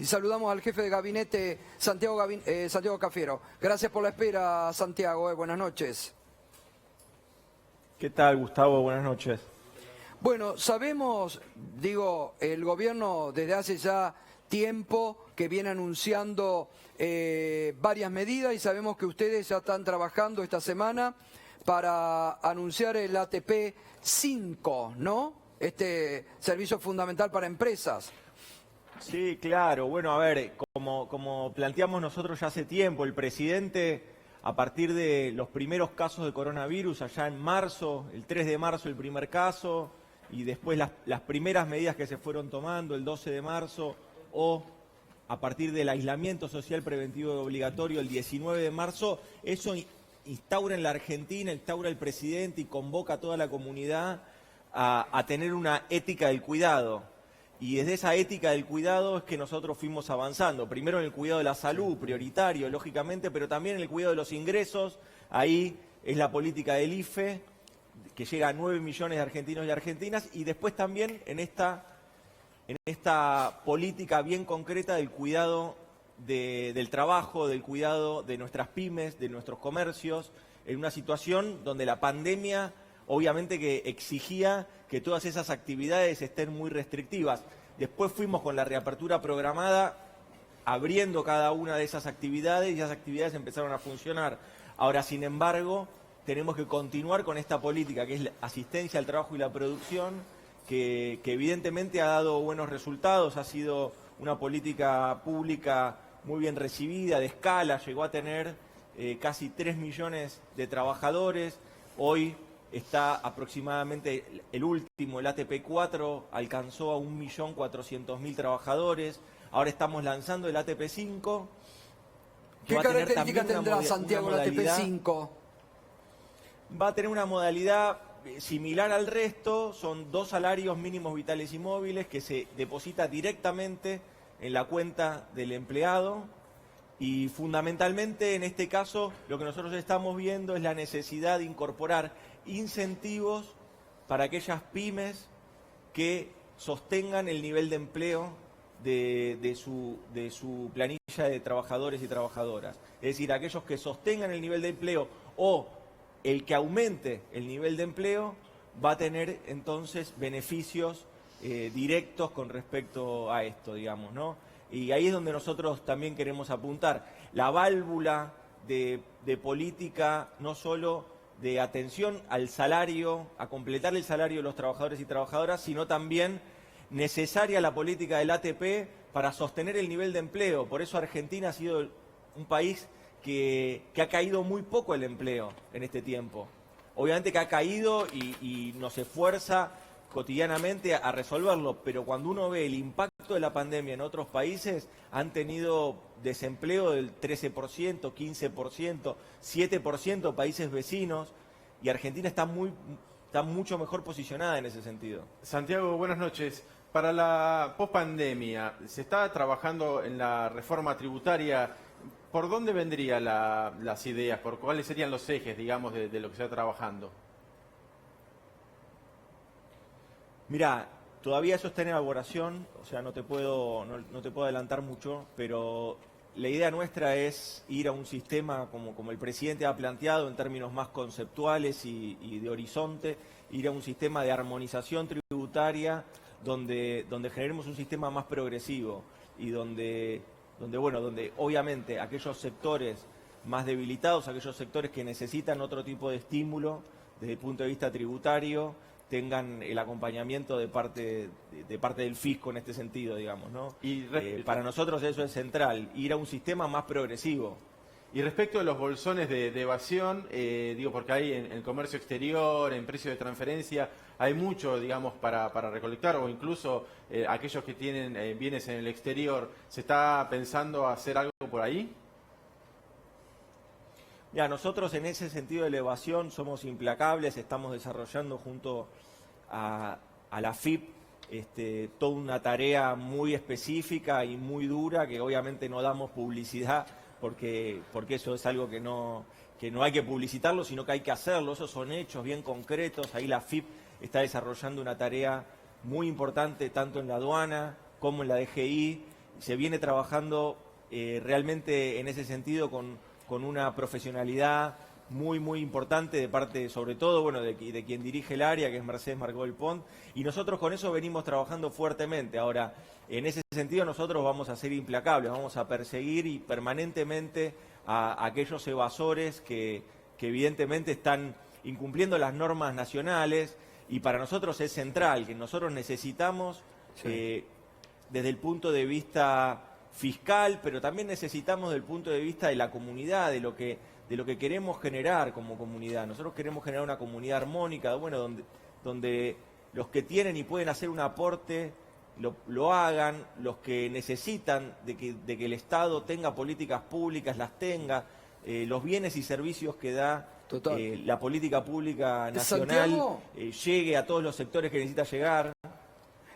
y saludamos al jefe de gabinete, Santiago Cafiero. Gracias por la espera, Santiago. Buenas noches. ¿Qué tal, Gustavo? Buenas noches. Bueno, sabemos, el gobierno desde hace ya tiempo que viene anunciando varias medidas y sabemos que ustedes ya están trabajando esta semana para anunciar el ATP 5, ¿no? Este servicio fundamental para empresas. Sí, claro. Bueno, a ver, como planteamos nosotros ya hace tiempo, el presidente, a partir de los primeros casos de coronavirus, allá en marzo, el 3 de marzo el primer caso, y después las primeras medidas que se fueron tomando, el 12 de marzo, o a partir del aislamiento social preventivo y obligatorio, el 19 de marzo, eso instaura en la Argentina, instaura el presidente y convoca a toda la comunidad a tener una ética del cuidado. Y desde esa ética del cuidado es que nosotros fuimos avanzando. Primero en el cuidado de la salud, prioritario, lógicamente, pero también en el cuidado de los ingresos. Ahí es la política del IFE, que llega a 9 millones de argentinos y argentinas. Y después también en esta política bien concreta del cuidado del trabajo, del cuidado de nuestras pymes, de nuestros comercios, en una situación donde la pandemia obviamente que exigía que todas esas actividades estén muy restrictivas. Después fuimos con la reapertura programada, abriendo cada una de esas actividades y esas actividades empezaron a funcionar. Ahora, sin embargo, tenemos que continuar con esta política que es la asistencia al trabajo y la producción, que evidentemente ha dado buenos resultados, ha sido una política pública muy bien recibida, de escala, llegó a tener casi 3 millones de trabajadores. Hoy está aproximadamente el último, el ATP 4, alcanzó a 1.400.000 trabajadores. Ahora estamos lanzando el ATP 5. ¿Qué características tendrá, Santiago, el ATP 5? Va a tener una modalidad similar al resto, son 2 salarios mínimos vitales y móviles que se deposita directamente en la cuenta del empleado. Y fundamentalmente en este caso lo que nosotros estamos viendo es la necesidad de incorporar incentivos para aquellas pymes que sostengan el nivel de empleo de su planilla de trabajadores y trabajadoras. Es decir, aquellos que sostengan el nivel de empleo o el que aumente el nivel de empleo va a tener entonces beneficios directos con respecto a esto, digamos, ¿no? Y ahí es donde nosotros también queremos apuntar. La válvula de política no solo de atención al salario, a completar el salario de los trabajadores y trabajadoras, sino también necesaria la política del ATP para sostener el nivel de empleo. Por eso Argentina ha sido un país que ha caído muy poco el empleo en este tiempo. Obviamente que ha caído y nos esfuerza cotidianamente a resolverlo, pero cuando uno ve el impacto de la pandemia en otros países, han tenido desempleo del 13%, 15%, 7% países vecinos, y Argentina está mucho mejor posicionada en ese sentido. Santiago, buenas noches. Para la pospandemia, ¿se está trabajando en la reforma tributaria? ¿Por dónde vendrían las ideas? ¿Por cuáles serían los ejes, digamos, de lo que se está trabajando? Mirá, todavía eso está en elaboración, o sea, no te puedo adelantar mucho, pero la idea nuestra es ir a un sistema como el presidente ha planteado en términos más conceptuales y de horizonte, ir a un sistema de armonización tributaria donde generemos un sistema más progresivo y donde obviamente aquellos sectores más debilitados, aquellos sectores que necesitan otro tipo de estímulo desde el punto de vista tributario, tengan el acompañamiento de parte del fisco en este sentido, digamos, ¿no? Y para nosotros eso es central, ir a un sistema más progresivo. Y respecto de los bolsones de evasión, porque hay en el comercio exterior, en precio de transferencia, hay mucho, digamos, para recolectar, o incluso aquellos que tienen bienes en el exterior, ¿se está pensando hacer algo por ahí? Ya, nosotros en ese sentido de la evasión somos implacables, estamos desarrollando junto a la AFIP toda una tarea muy específica y muy dura, que obviamente no damos publicidad porque eso es algo que no hay que publicitarlo, sino que hay que hacerlo. Esos son hechos bien concretos. Ahí la AFIP está desarrollando una tarea muy importante tanto en la aduana como en la DGI, se viene trabajando realmente en ese sentido con una profesionalidad muy importante de parte, sobre todo, bueno, de quien dirige el área, que es Mercedes Marcó del Pont, y nosotros con eso venimos trabajando fuertemente. Ahora, en ese sentido nosotros vamos a ser implacables, vamos a perseguir y permanentemente a aquellos evasores que evidentemente están incumpliendo las normas nacionales, y para nosotros es central, que nosotros necesitamos, desde el punto de vista fiscal, pero también necesitamos desde el punto de vista de la comunidad, de lo que queremos generar como comunidad. Nosotros queremos generar una comunidad armónica, bueno, donde los que tienen y pueden hacer un aporte lo hagan, los que necesitan de que el Estado tenga políticas públicas, las tenga, los bienes y servicios que da la política pública nacional llegue a todos los sectores que necesita llegar.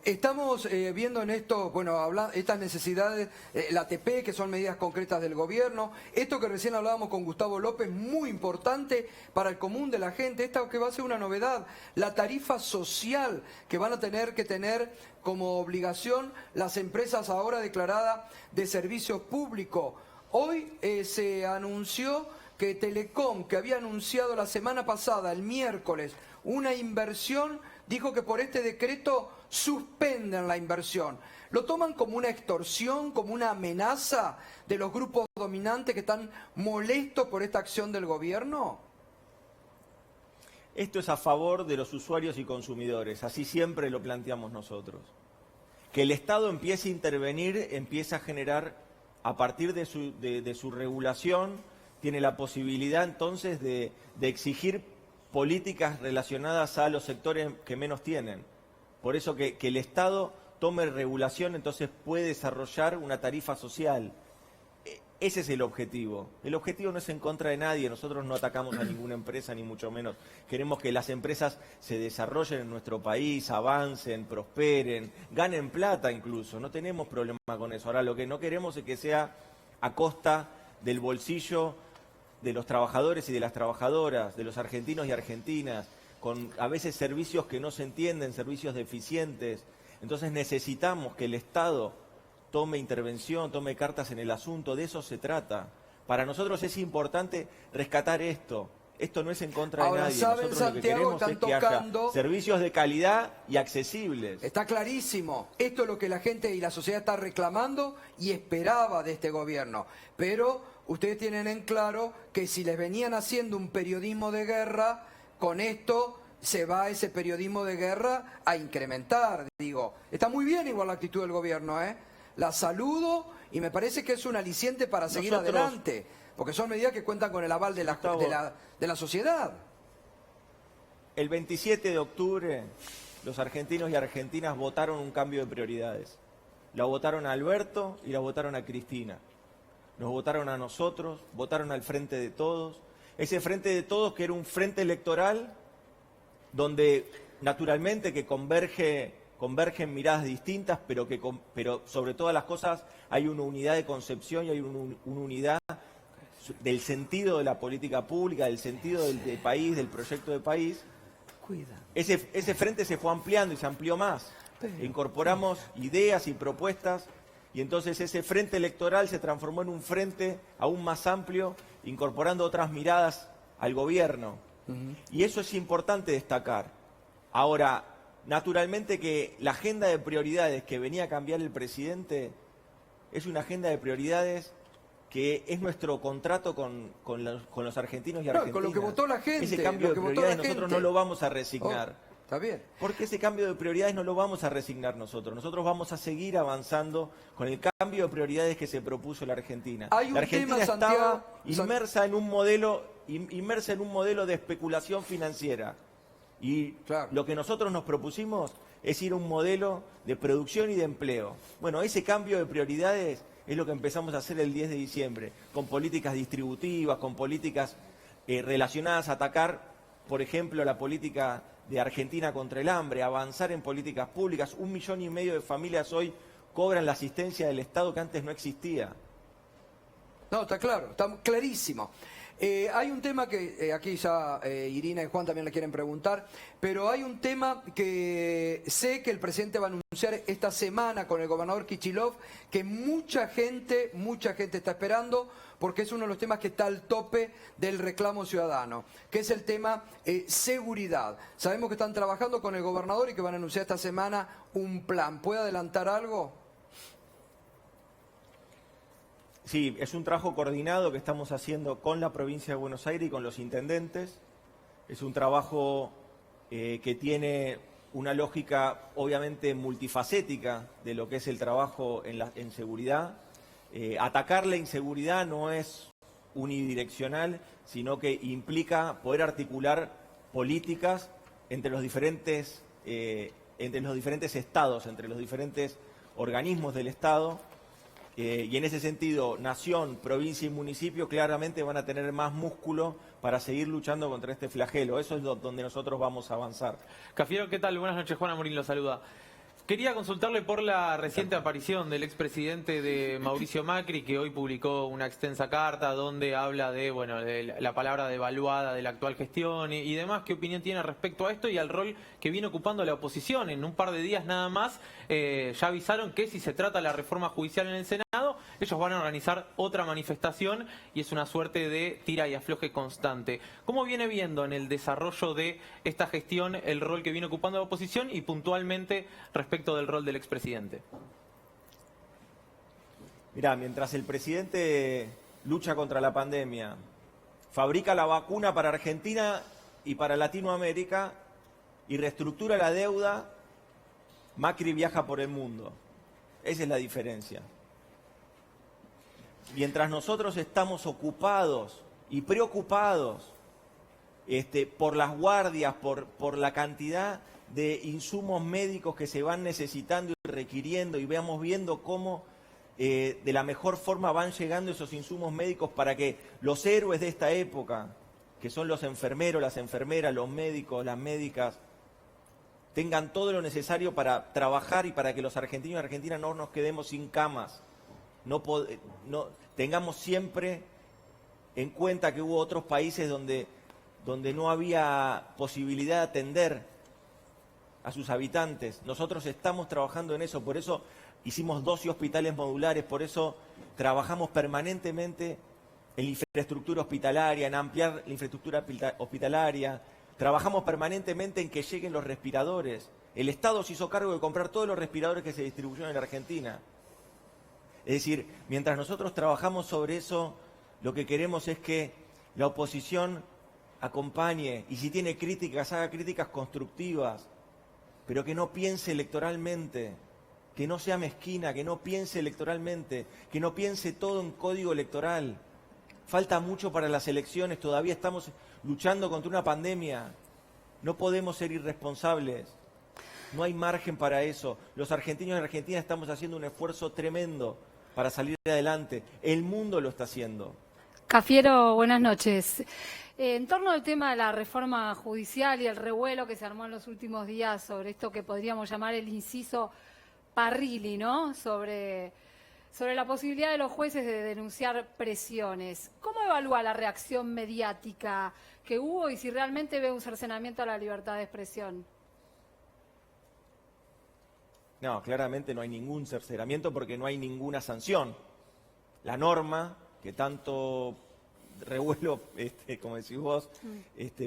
Estamos viendo en esto, bueno, estas necesidades, la ATP, que son medidas concretas del gobierno, esto que recién hablábamos con Gustavo López, muy importante para el común de la gente, esta que va a ser una novedad, la tarifa social que van a tener que tener como obligación las empresas ahora declaradas de servicio público. Hoy se anunció que Telecom, que había anunciado la semana pasada, el miércoles, una inversión, dijo que por este decreto suspenden la inversión. ¿Lo toman como una extorsión, como una amenaza de los grupos dominantes que están molestos por esta acción del gobierno? Esto es a favor de los usuarios y consumidores, así siempre lo planteamos nosotros. Que el Estado empiece a intervenir, empieza a generar, a partir de su regulación, tiene la posibilidad entonces de exigir políticas relacionadas a los sectores que menos tienen. Por eso que el Estado tome regulación, entonces puede desarrollar una tarifa social. Ese es el objetivo. El objetivo no es en contra de nadie, nosotros no atacamos a ninguna empresa, ni mucho menos. Queremos que las empresas se desarrollen en nuestro país, avancen, prosperen, ganen plata incluso, no tenemos problema con eso. Ahora, lo que no queremos es que sea a costa del bolsillo de los trabajadores y de las trabajadoras, de los argentinos y argentinas, con a veces servicios que no se entienden, servicios deficientes. Entonces necesitamos que el Estado tome intervención, tome cartas en el asunto, de eso se trata. Para nosotros es importante rescatar esto. Esto no es en contra de nadie. ¿Saben, nosotros Santiago, lo que queremos es que haya servicios de calidad y accesibles. Está clarísimo. Esto es lo que la gente y la sociedad está reclamando y esperaba de este gobierno. Pero ustedes tienen en claro que si les venían haciendo un periodismo de guerra, con esto se va ese periodismo de guerra a incrementar. Digo, está muy bien igual la actitud del gobierno, ¿eh? La saludo y me parece que es un aliciente para seguir adelante, porque son medidas que cuentan con el aval de la sociedad. El 27 de octubre los argentinos y argentinas votaron un cambio de prioridades. La votaron a Alberto y la votaron a Cristina. Nos votaron a nosotros, votaron al Frente de Todos. Ese Frente de Todos que era un frente electoral donde naturalmente que convergen miradas distintas, pero sobre todas las cosas hay una unidad de concepción y hay una unidad del sentido de la política pública, del sentido del país, del proyecto de país. Ese frente se fue ampliando y se amplió más. Incorporamos ideas y propuestas y entonces ese frente electoral se transformó en un frente aún más amplio, incorporando otras miradas al gobierno. Y eso es importante destacar. Ahora, naturalmente que la agenda de prioridades que venía a cambiar el presidente es una agenda de prioridades que es nuestro contrato con los argentinos y argentinas. Con lo que votó la gente. Ese cambio de prioridades nosotros no lo vamos a resignar. Está bien. Porque ese cambio de prioridades no lo vamos a resignar nosotros. Nosotros vamos a seguir avanzando con el cambio de prioridades que se propuso la Argentina. La Argentina estaba inmersa en un modelo de especulación financiera. Y lo que nosotros nos propusimos es ir a un modelo de producción y de empleo. Bueno, ese cambio de prioridades es lo que empezamos a hacer el 10 de diciembre, con políticas distributivas, con políticas relacionadas a atacar, por ejemplo, la política de Argentina contra el hambre, avanzar en políticas públicas. 1,5 millones de familias hoy cobran la asistencia del Estado que antes no existía. No, está claro, está clarísimo. Hay un tema que aquí ya Irina y Juan también le quieren preguntar, pero hay un tema que sé que el presidente va a anunciar esta semana con el gobernador Kicillof, que mucha gente está esperando, porque es uno de los temas que está al tope del reclamo ciudadano, que es el tema seguridad. Sabemos que están trabajando con el gobernador y que van a anunciar esta semana un plan. ¿Puede adelantar algo? Sí, es un trabajo coordinado que estamos haciendo con la provincia de Buenos Aires y con los intendentes. Es un trabajo que tiene una lógica obviamente multifacética de lo que es el trabajo en seguridad. Atacar la inseguridad no es unidireccional, sino que implica poder articular políticas entre los diferentes estados, entre los diferentes organismos del Estado. Y en ese sentido, nación, provincia y municipio claramente van a tener más músculo para seguir luchando contra este flagelo. Eso es donde nosotros vamos a avanzar. Cafiero, ¿qué tal? Buenas noches, Juan Amorín lo saluda. Quería consultarle por la reciente aparición del expresidente de Mauricio Macri, que hoy publicó una extensa carta donde habla de, bueno, de la palabra devaluada de la actual gestión y demás. ¿Qué opinión tiene respecto a esto y al rol que viene ocupando la oposición? En un par de días nada más ya avisaron que si se trata la reforma judicial en el Senado, ellos van a organizar otra manifestación y es una suerte de tira y afloje constante. ¿Cómo viene viendo en el desarrollo de esta gestión el rol que viene ocupando la oposición y puntualmente respecto del rol del expresidente? Mirá, mientras el presidente lucha contra la pandemia, fabrica la vacuna para Argentina y para Latinoamérica y reestructura la deuda, Macri viaja por el mundo. Esa es la diferencia. Mientras nosotros estamos ocupados y preocupados por las guardias, por la cantidad de insumos médicos que se van necesitando y requiriendo, y veamos viendo cómo de la mejor forma van llegando esos insumos médicos para que los héroes de esta época, que son los enfermeros, las enfermeras, los médicos, las médicas, tengan todo lo necesario para trabajar y para que los argentinos y argentinas no nos quedemos sin camas. Tengamos siempre en cuenta que hubo otros países donde no había posibilidad de atender a sus habitantes. Nosotros estamos trabajando en eso, por eso hicimos 12 hospitales modulares, por eso trabajamos permanentemente en la infraestructura hospitalaria, en ampliar la infraestructura hospitalaria, trabajamos permanentemente en que lleguen los respiradores. El Estado se hizo cargo de comprar todos los respiradores que se distribuyeron en la Argentina. Es decir, mientras nosotros trabajamos sobre eso, lo que queremos es que la oposición acompañe y si tiene críticas, haga críticas constructivas, pero que no piense electoralmente, que no sea mezquina, que no piense electoralmente, que no piense todo en código electoral. Falta mucho para las elecciones, todavía estamos luchando contra una pandemia. No podemos ser irresponsables. No hay margen para eso. Los argentinos y argentinas estamos haciendo un esfuerzo tremendo para salir adelante. El mundo lo está haciendo. Cafiero, buenas noches. En torno al tema de la reforma judicial y el revuelo que se armó en los últimos días sobre esto que podríamos llamar el inciso Parrilli, ¿no? Sobre la posibilidad de los jueces de denunciar presiones. ¿Cómo evalúa la reacción mediática que hubo y si realmente ve un cercenamiento a la libertad de expresión? No, claramente no hay ningún cercenamiento porque no hay ninguna sanción. La norma que tanto revuelo, como decís vos,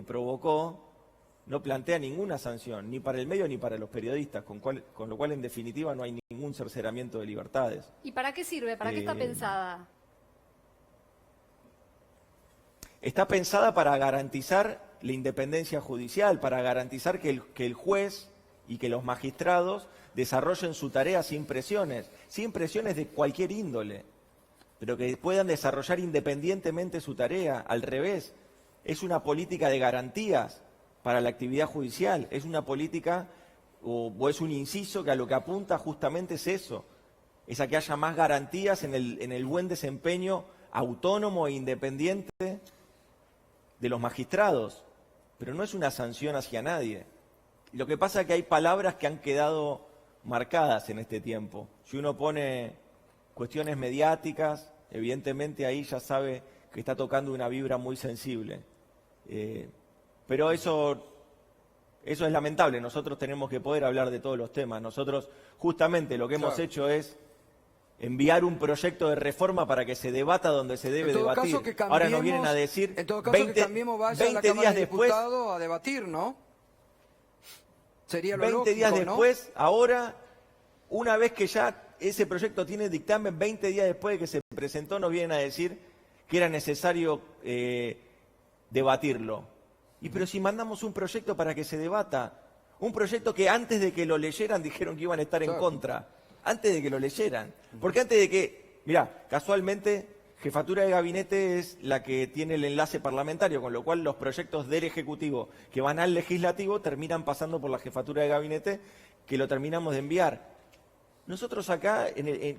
provocó, no plantea ninguna sanción, ni para el medio ni para los periodistas, con lo cual en definitiva no hay ningún cercenamiento de libertades. ¿Y para qué sirve? ¿Para qué está pensada? Está pensada para garantizar la independencia judicial, para garantizar que el juez y que los magistrados desarrollen su tarea sin presiones de cualquier índole, pero que puedan desarrollar independientemente su tarea. Al revés, es una política de garantías para la actividad judicial, es una política o es un inciso que a lo que apunta justamente es eso, es a que haya más garantías en el buen desempeño autónomo e independiente de los magistrados, pero no es una sanción hacia nadie. Lo que pasa es que hay palabras que han quedado marcadas en este tiempo. Si uno pone cuestiones mediáticas, evidentemente ahí ya sabe que está tocando una vibra muy sensible. Pero eso es lamentable, nosotros tenemos que poder hablar de todos los temas. Nosotros justamente lo que hemos hecho es enviar un proyecto de reforma para que se debata donde se debe debatir. Ahora nos vienen a decir, en todo caso, que cambiemos, vaya a la Cámara de Diputados a debatir, ¿no? Sería lo 20 lógico, días ¿no? después, ahora, una vez que ya ese proyecto tiene dictamen, 20 días después de que se presentó, nos vienen a decir que era necesario debatirlo. Pero si mandamos un proyecto para que se debata, un proyecto que antes de que lo leyeran dijeron que iban a estar en contra, antes de que lo leyeran. Porque antes de que, mirá, casualmente, Jefatura de Gabinete es la que tiene el enlace parlamentario, con lo cual los proyectos del Ejecutivo que van al Legislativo terminan pasando por la Jefatura de Gabinete, que lo terminamos de enviar. Nosotros acá,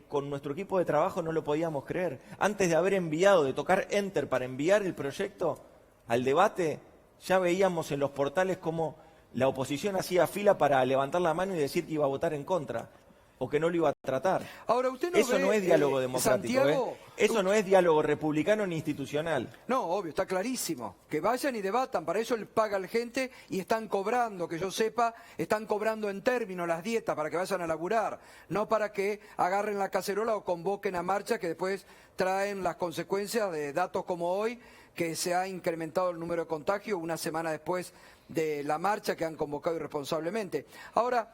con nuestro equipo de trabajo, no lo podíamos creer. Antes de haber enviado, de tocar Enter para enviar el proyecto al debate, ya veíamos en los portales cómo la oposición hacía fila para levantar la mano y decir que iba a votar en contra, o que no lo iba a tratar. Ahora, usted Eso no es diálogo democrático, Santiago, eso no es diálogo republicano ni institucional. No, obvio, está clarísimo. Que vayan y debatan, para eso le paga la gente y están cobrando, que yo sepa, están cobrando en términos las dietas para que vayan a laburar, no para que agarren la cacerola o convoquen a marcha que después traen las consecuencias de datos como hoy, que se ha incrementado el número de contagios una semana después de la marcha que han convocado irresponsablemente. Ahora,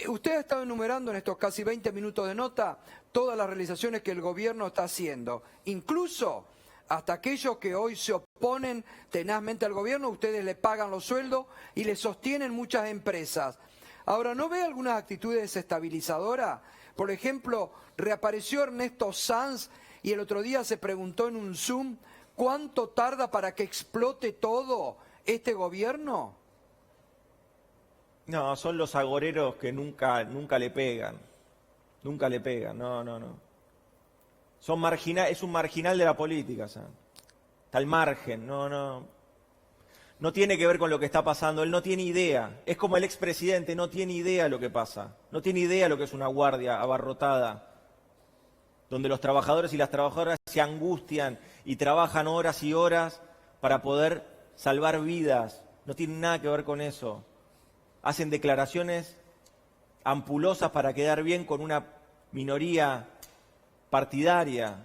usted ha estado enumerando en estos casi 20 minutos de nota todas las realizaciones que el gobierno está haciendo, incluso hasta aquellos que hoy se oponen tenazmente al gobierno, ustedes le pagan los sueldos y le sostienen muchas empresas. Ahora, ¿no ve algunas actitudes desestabilizadoras? Por ejemplo, reapareció Ernesto Sanz y el otro día se preguntó en un Zoom, ¿cuánto tarda para que explote todo este gobierno? No, son los agoreros que nunca le pegan. Nunca le pegan, no. Es un marginal de la política, ¿sabes? Está al margen, no tiene que ver con lo que está pasando, él no tiene idea. Es como el expresidente, no tiene idea de lo que pasa. No tiene idea de lo que es una guardia abarrotada, donde los trabajadores y las trabajadoras se angustian y trabajan horas y horas para poder salvar vidas. No tiene nada que ver con eso. Hacen declaraciones ampulosas para quedar bien con una minoría partidaria,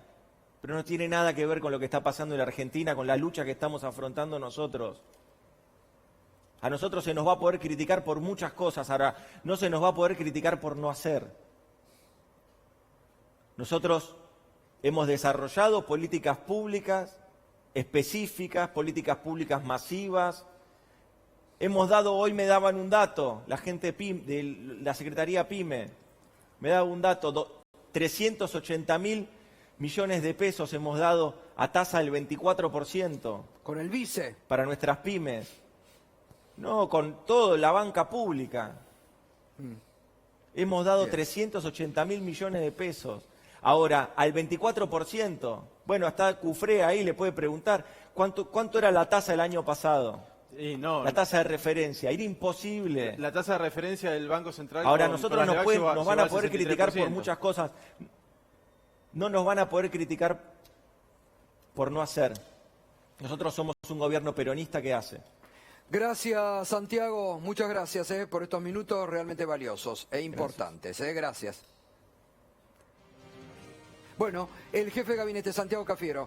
pero no tiene nada que ver con lo que está pasando en la Argentina, con la lucha que estamos afrontando nosotros. A nosotros se nos va a poder criticar por muchas cosas, ahora no se nos va a poder criticar por no hacer. Nosotros hemos desarrollado políticas públicas específicas, políticas públicas masivas. Hemos dado, hoy me daban un dato, la gente de la Secretaría PYME, me daba un dato, 380.000 millones de pesos hemos dado a tasa del 24%. ¿Con el vice? Para nuestras pymes. No, con toda la banca pública. Hemos dado 380.000 millones de pesos. Ahora, al 24%, bueno, hasta Cufré ahí le puede preguntar, ¿cuánto era la tasa el año pasado? La tasa de referencia, era imposible. La tasa de referencia del Banco Central. Ahora, nosotros nos van a poder criticar por muchas cosas. No nos van a poder criticar por no hacer. Nosotros somos un gobierno peronista que hace. Gracias, Santiago. Muchas gracias por estos minutos realmente valiosos e importantes. Gracias. Bueno, el jefe de gabinete, Santiago Cafiero.